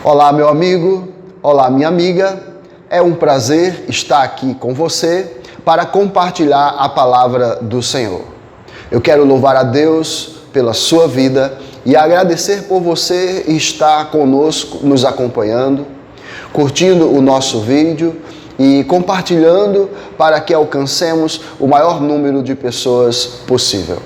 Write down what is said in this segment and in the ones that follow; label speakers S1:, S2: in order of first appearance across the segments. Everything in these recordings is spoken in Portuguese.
S1: Olá, meu amigo, olá, minha amiga. É um prazer estar aqui com você para compartilhar a palavra do Senhor. Eu quero louvar a Deus pela sua vida e agradecer por você estar conosco, nos acompanhando, curtindo o nosso vídeo e compartilhando para que alcancemos o maior número de pessoas possível.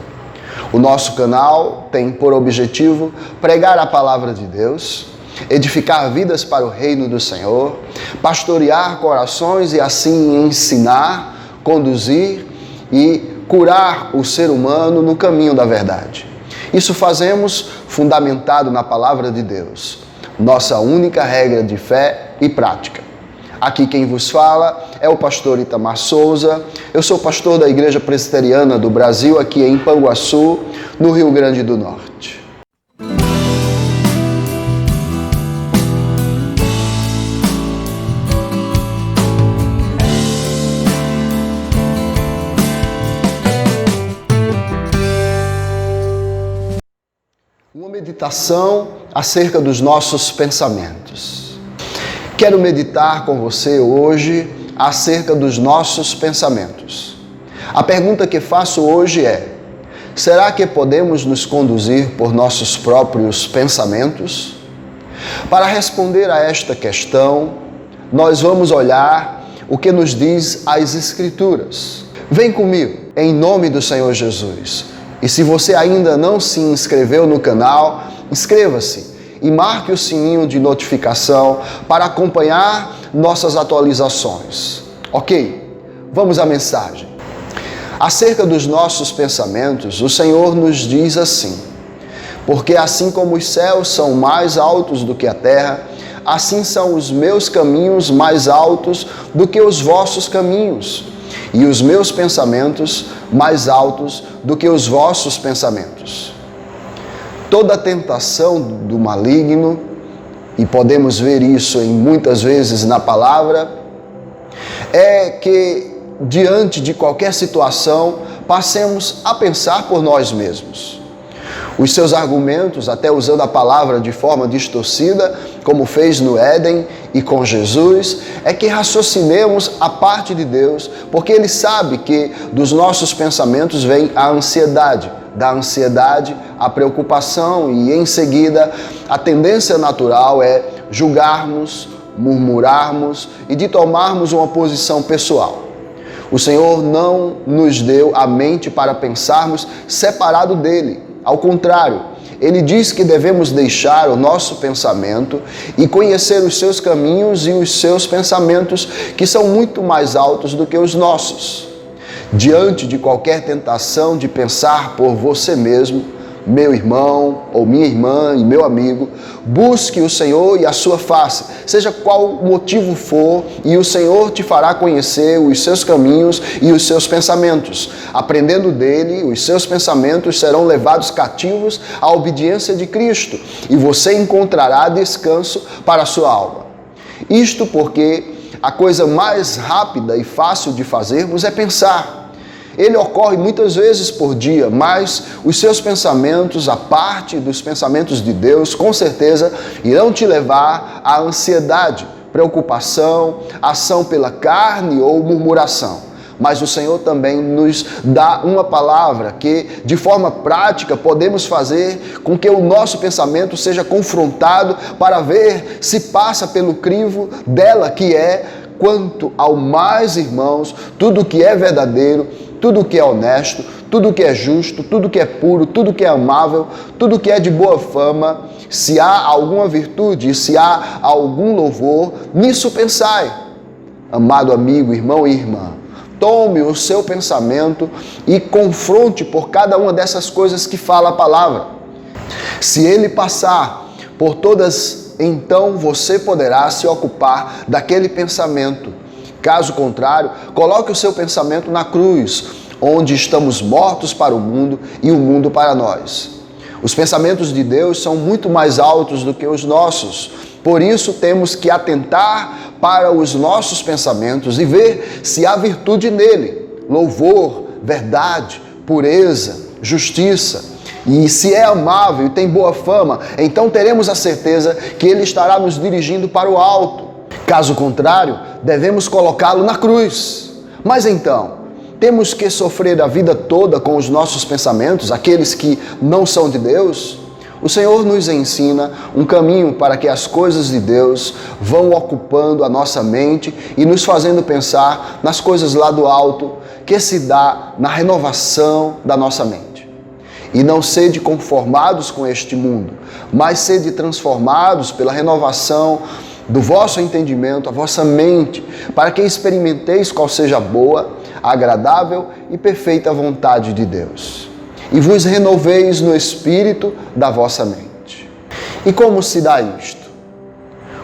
S1: O nosso canal tem por objetivo pregar a palavra de Deus, edificar vidas para o reino do Senhor, pastorear corações e assim ensinar, conduzir e curar o ser humano no caminho da verdade. Isso fazemos fundamentado na palavra de Deus, nossa única regra de fé e prática. Aqui quem vos fala é o pastor Itamar Souza. Eu sou pastor da Igreja Presbiteriana do Brasil, aqui em Panguaçu, no Rio Grande do Norte. Uma meditação acerca dos nossos pensamentos. Quero meditar com você hoje acerca dos nossos pensamentos. A pergunta que faço hoje é: será que podemos nos conduzir por nossos próprios pensamentos? Para responder a esta questão, nós vamos olhar o que nos diz as Escrituras. Vem comigo, em nome do Senhor Jesus. E se você ainda não se inscreveu no canal, inscreva-se e marque o sininho de notificação para acompanhar nossas atualizações. Ok, vamos à mensagem. Acerca dos nossos pensamentos, o Senhor nos diz assim: porque assim como os céus são mais altos do que a terra, assim são os meus caminhos mais altos do que os vossos caminhos, e os meus pensamentos mais altos do que os vossos pensamentos. Toda tentação do maligno, e podemos ver isso em muitas vezes na palavra, é que diante de qualquer situação passemos a pensar por nós mesmos. Os seus argumentos, até usando a palavra de forma distorcida, como fez no Éden e com Jesus, é que raciocinemos a parte de Deus, porque Ele sabe que dos nossos pensamentos vem a ansiedade, da ansiedade a preocupação e em seguida a tendência natural é julgarmos, murmurarmos e de tomarmos uma posição pessoal. O Senhor não nos deu a mente para pensarmos separado dele. Ao contrário, Ele diz que devemos deixar o nosso pensamento e conhecer os seus caminhos e os seus pensamentos, que são muito mais altos do que os nossos. Diante de qualquer tentação de pensar por você mesmo, meu irmão ou minha irmã e meu amigo, busque o Senhor e a sua face, seja qual o motivo for, e o Senhor te fará conhecer os seus caminhos e os seus pensamentos. Aprendendo dele, os seus pensamentos serão levados cativos à obediência de Cristo e você encontrará descanso para a sua alma. Isto porque a coisa mais rápida e fácil de fazermos é pensar. Ele ocorre muitas vezes por dia, mas os seus pensamentos, a parte dos pensamentos de Deus, com certeza irão te levar à ansiedade, preocupação, ação pela carne ou murmuração. Mas o Senhor também nos dá uma palavra que, de forma prática, podemos fazer com que o nosso pensamento seja confrontado para ver se passa pelo crivo dela, que é: quanto ao mais, irmãos, tudo que é verdadeiro, tudo que é honesto, tudo que é justo, tudo que é puro, tudo que é amável, tudo que é de boa fama, se há alguma virtude, se há algum louvor, nisso pensai. Amado amigo, irmão e irmã, tome o seu pensamento e confronte por cada uma dessas coisas que fala a palavra. Se ele passar por todas, então você poderá se ocupar daquele pensamento. Caso contrário, coloque o seu pensamento na cruz, onde estamos mortos para o mundo e o mundo para nós. Os pensamentos de Deus são muito mais altos do que os nossos. Por isso temos que atentar para os nossos pensamentos e ver se há virtude nele, louvor, verdade, pureza, justiça. E se é amável e tem boa fama, então teremos a certeza que Ele estará nos dirigindo para o alto. Caso contrário, devemos colocá-lo na cruz. Mas então, temos que sofrer a vida toda com os nossos pensamentos, aqueles que não são de Deus? O Senhor nos ensina um caminho para que as coisas de Deus vão ocupando a nossa mente e nos fazendo pensar nas coisas lá do alto, que se dá na renovação da nossa mente. E não sede conformados com este mundo, mas sede transformados pela renovação do vosso entendimento, a vossa mente, para que experimenteis qual seja a boa, agradável e perfeita vontade de Deus. E vos renoveis no espírito da vossa mente. E como se dá isto?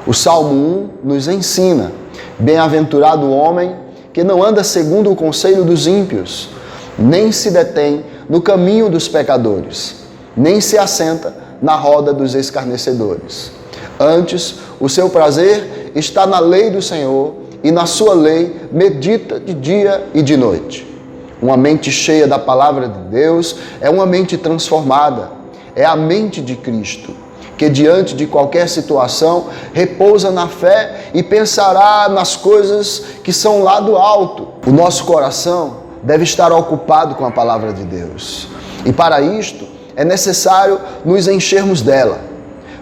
S1: O Salmo 1 nos ensina: bem-aventurado o homem que não anda segundo o conselho dos ímpios, nem se detém no caminho dos pecadores, nem se assenta na roda dos escarnecedores. Antes, o seu prazer está na lei do Senhor, e na sua lei medita de dia e de noite. Uma mente cheia da palavra de Deus é uma mente transformada. É a mente de Cristo, que diante de qualquer situação repousa na fé e pensará nas coisas que são lá do alto. O nosso coração deve estar ocupado com a palavra de Deus. E para isto é necessário nos enchermos dela,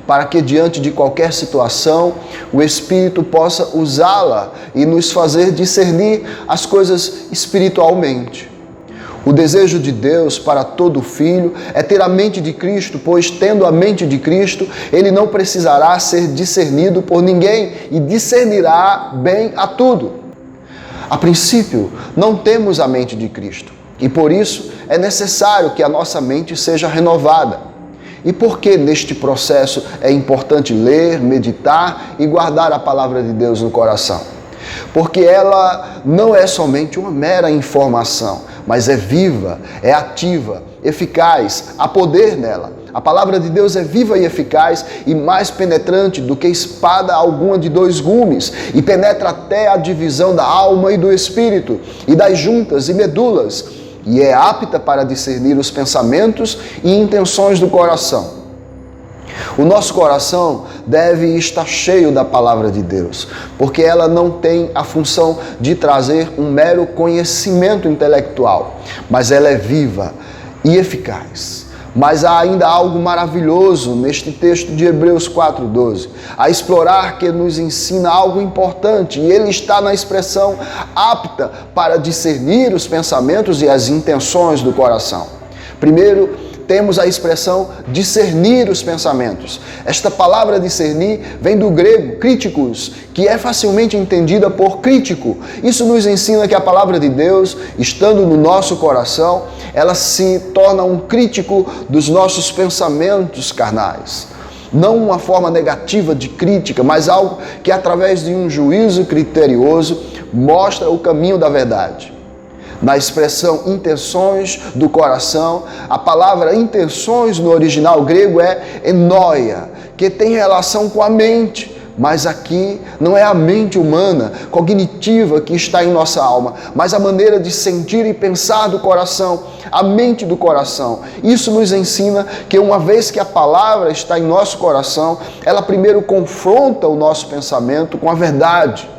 S1: para que diante de qualquer situação o Espírito possa usá-la e nos fazer discernir as coisas espiritualmente. O desejo de Deus para todo filho é ter a mente de Cristo, pois tendo a mente de Cristo, ele não precisará ser discernido por ninguém e discernirá bem a tudo. A princípio, não temos a mente de Cristo e por isso é necessário que a nossa mente seja renovada. E por que neste processo é importante ler, meditar e guardar a palavra de Deus no coração? Porque ela não é somente uma mera informação, mas é viva, é ativa, eficaz, há poder nela. A palavra de Deus é viva e eficaz e mais penetrante do que espada alguma de 2 gumes e penetra até a divisão da alma e do espírito e das juntas e medulas, e é apta para discernir os pensamentos e intenções do coração. O nosso coração deve estar cheio da palavra de Deus, porque ela não tem a função de trazer um mero conhecimento intelectual, mas ela é viva e eficaz. Mas há ainda algo maravilhoso neste texto de Hebreus 4:12, a explorar, que nos ensina algo importante, e ele está na expressão apta para discernir os pensamentos e as intenções do coração. Primeiro, temos a expressão discernir os pensamentos. Esta palavra discernir vem do grego críticos, que é facilmente entendida por crítico. Isso nos ensina que a palavra de Deus, estando no nosso coração, ela se torna um crítico dos nossos pensamentos carnais. Não uma forma negativa de crítica, mas algo que através de um juízo criterioso mostra o caminho da verdade. Na expressão intenções do coração, a palavra intenções no original grego é enoia, que tem relação com a mente, mas aqui não é a mente humana, cognitiva que está em nossa alma, mas a maneira de sentir e pensar do coração, a mente do coração. Isso nos ensina que uma vez que a palavra está em nosso coração, ela primeiro confronta o nosso pensamento com a verdade.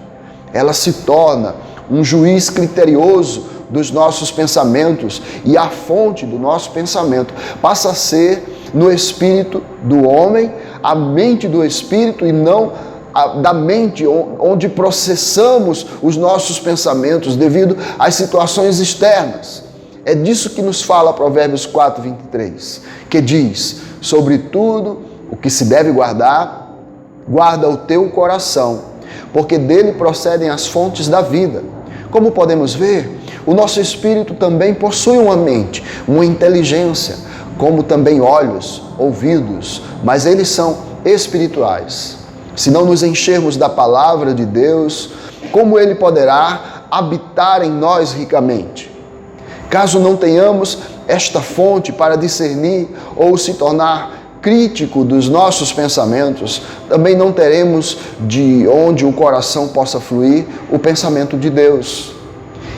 S1: Ela se torna um juiz criterioso dos nossos pensamentos, e a fonte do nosso pensamento passa a ser no espírito do homem, a mente do espírito, e não da mente onde processamos os nossos pensamentos devido às situações externas. É disso que nos fala Provérbios 4:23, que diz: sobre tudo o que se deve guardar, guarda o teu coração, porque dele procedem as fontes da vida. Como podemos ver, o nosso espírito também possui uma mente, uma inteligência, como também olhos, ouvidos, mas eles são espirituais. Se não nos enchermos da palavra de Deus, como ele poderá habitar em nós ricamente? Caso não tenhamos esta fonte para discernir ou se tornar crítico dos nossos pensamentos, também não teremos de onde o coração possa fluir o pensamento de Deus.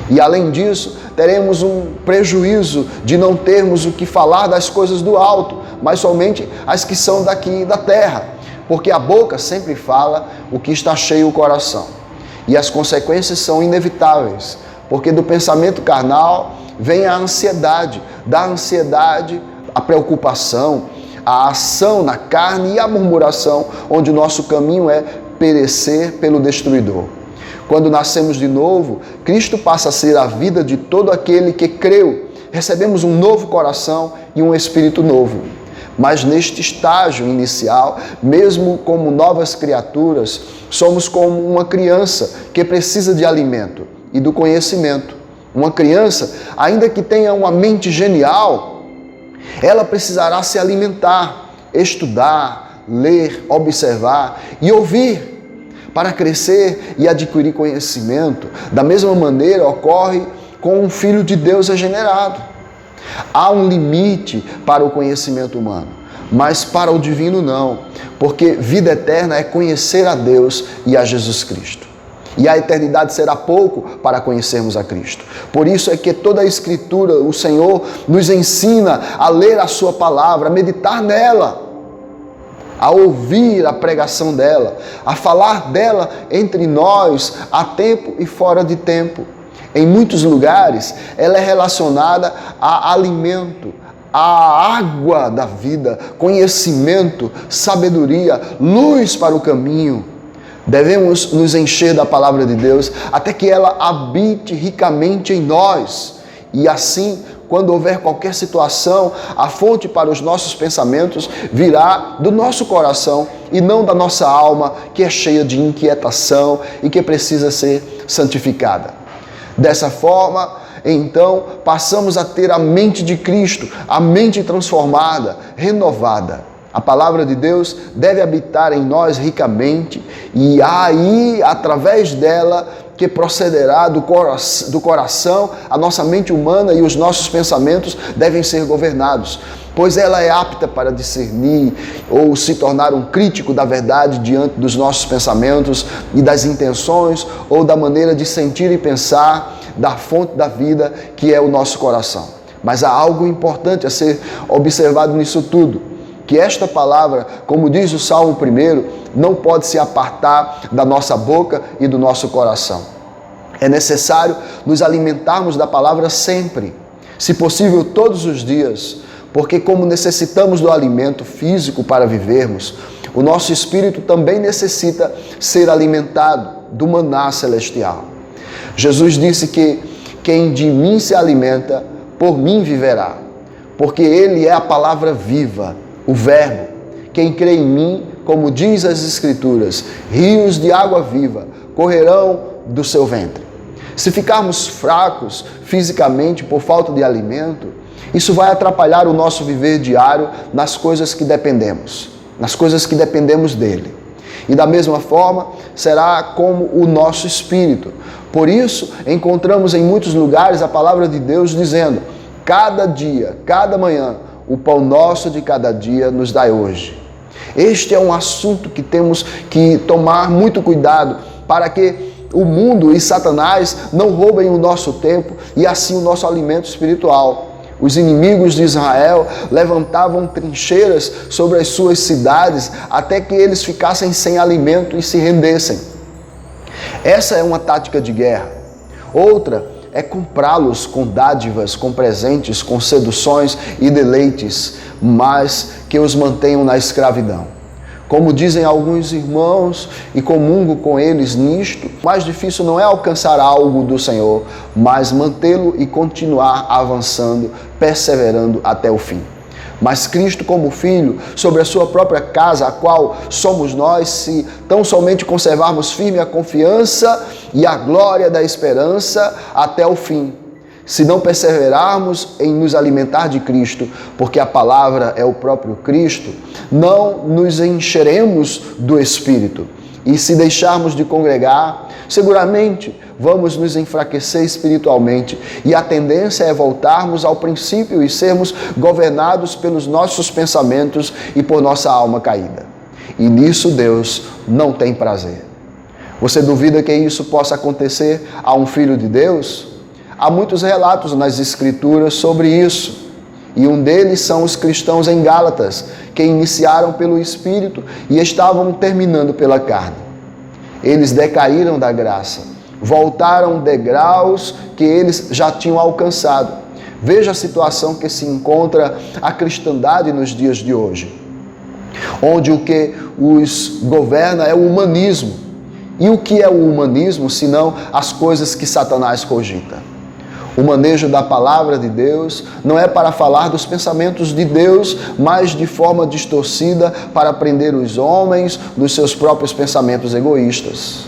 S1: E além disso, teremos um prejuízo de não termos o que falar das coisas do alto, mas somente as que são daqui da terra. Porque a boca sempre fala o que está cheio o coração. E as consequências são inevitáveis, porque do pensamento carnal vem a ansiedade, da ansiedade a preocupação, a ação na carne e a murmuração, onde o nosso caminho é perecer pelo destruidor. Quando nascemos de novo, Cristo passa a ser a vida de todo aquele que creu. Recebemos um novo coração e um espírito novo. Mas neste estágio inicial, mesmo como novas criaturas, somos como uma criança que precisa de alimento e do conhecimento. Uma criança, ainda que tenha uma mente genial, ela precisará se alimentar, estudar, ler, observar e ouvir para crescer e adquirir conhecimento. Da mesma maneira ocorre com um filho de Deus regenerado. Há um limite para o conhecimento humano, mas para o divino não, porque vida eterna é conhecer a Deus e a Jesus Cristo. E a eternidade será pouco para conhecermos a Cristo. Por isso é que toda a Escritura, o Senhor nos ensina a ler a sua palavra, a meditar nela, a ouvir a pregação dela, a falar dela entre nós, a tempo e fora de tempo. Em muitos lugares, ela é relacionada a alimento, a água da vida, conhecimento, sabedoria, luz para o caminho. Devemos nos encher da palavra de Deus até que ela habite ricamente em nós. E assim, quando houver qualquer situação, a fonte para os nossos pensamentos virá do nosso coração e não da nossa alma, que é cheia de inquietação e que precisa ser santificada. Dessa forma, então, passamos a ter a mente de Cristo, a mente transformada, renovada. A palavra de Deus deve habitar em nós ricamente e aí, através dela, que procederá do coração, a nossa mente humana e os nossos pensamentos devem ser governados, pois ela é apta para discernir ou se tornar um crítico da verdade diante dos nossos pensamentos e das intenções ou da maneira de sentir e pensar da fonte da vida que é o nosso coração. Mas há algo importante a ser observado nisso tudo, que esta palavra, como diz o Salmo 1, não pode se apartar da nossa boca e do nosso coração. É necessário nos alimentarmos da palavra sempre, se possível todos os dias, porque como necessitamos do alimento físico para vivermos, o nosso espírito também necessita ser alimentado do maná celestial. Jesus disse que quem de mim se alimenta, por mim viverá, porque Ele é a palavra viva, o Verbo. Quem crê em mim, como diz as Escrituras, rios de água viva correrão do seu ventre. Se ficarmos fracos fisicamente por falta de alimento, isso vai atrapalhar o nosso viver diário nas coisas que dependemos, dele. E da mesma forma, será como o nosso espírito. Por isso, encontramos em muitos lugares a palavra de Deus dizendo: cada dia, cada manhã, o pão nosso de cada dia nos dai hoje. Este é um assunto que temos que tomar muito cuidado para que o mundo e Satanás não roubem o nosso tempo e assim o nosso alimento espiritual. Os inimigos de Israel levantavam trincheiras sobre as suas cidades até que eles ficassem sem alimento e se rendessem. Essa é uma tática de guerra. Outra é comprá-los com dádivas, com presentes, com seduções e deleites, mas que os mantenham na escravidão. Como dizem alguns irmãos, e comungo com eles nisto, o mais difícil não é alcançar algo do Senhor, mas mantê-lo e continuar avançando, perseverando até o fim. Mas Cristo, como Filho, sobre a sua própria casa, a qual somos nós, se tão somente conservarmos firme a confiança e a glória da esperança até o fim. Se não perseverarmos em nos alimentar de Cristo, porque a palavra é o próprio Cristo, não nos encheremos do Espírito. E se deixarmos de congregar, seguramente vamos nos enfraquecer espiritualmente e a tendência é voltarmos ao princípio e sermos governados pelos nossos pensamentos e por nossa alma caída. E nisso Deus não tem prazer. Você duvida que isso possa acontecer a um filho de Deus? Há muitos relatos nas Escrituras sobre isso. E um deles são os cristãos em Gálatas, que iniciaram pelo Espírito e estavam terminando pela carne. Eles decaíram da graça, voltaram degraus que eles já tinham alcançado. Veja a situação que se encontra a cristandade nos dias de hoje, onde o que os governa é o humanismo. E o que é o humanismo, senão as coisas que Satanás cogita? O manejo da palavra de Deus não é para falar dos pensamentos de Deus, mas de forma distorcida para prender os homens nos seus próprios pensamentos egoístas.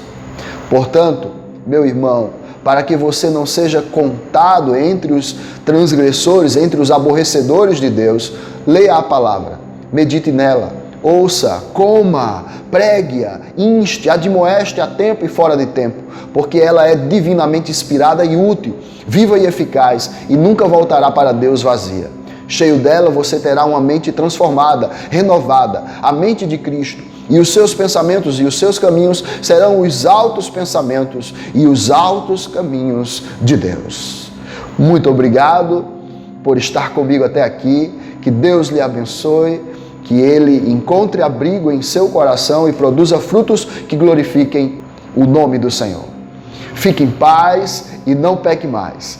S1: Portanto, meu irmão, para que você não seja contado entre os transgressores, entre os aborrecedores de Deus, leia a palavra, medite nela, ouça, coma, pregue-a, inste, admoeste a tempo e fora de tempo, porque ela é divinamente inspirada e útil, viva e eficaz, e nunca voltará para Deus vazia. Cheio dela, você terá uma mente transformada, renovada, a mente de Cristo, e os seus pensamentos e os seus caminhos serão os altos pensamentos e os altos caminhos de Deus. Muito obrigado por estar comigo até aqui, que Deus lhe abençoe, que Ele encontre abrigo em seu coração e produza frutos que glorifiquem o nome do Senhor. Fique em paz e não peque mais.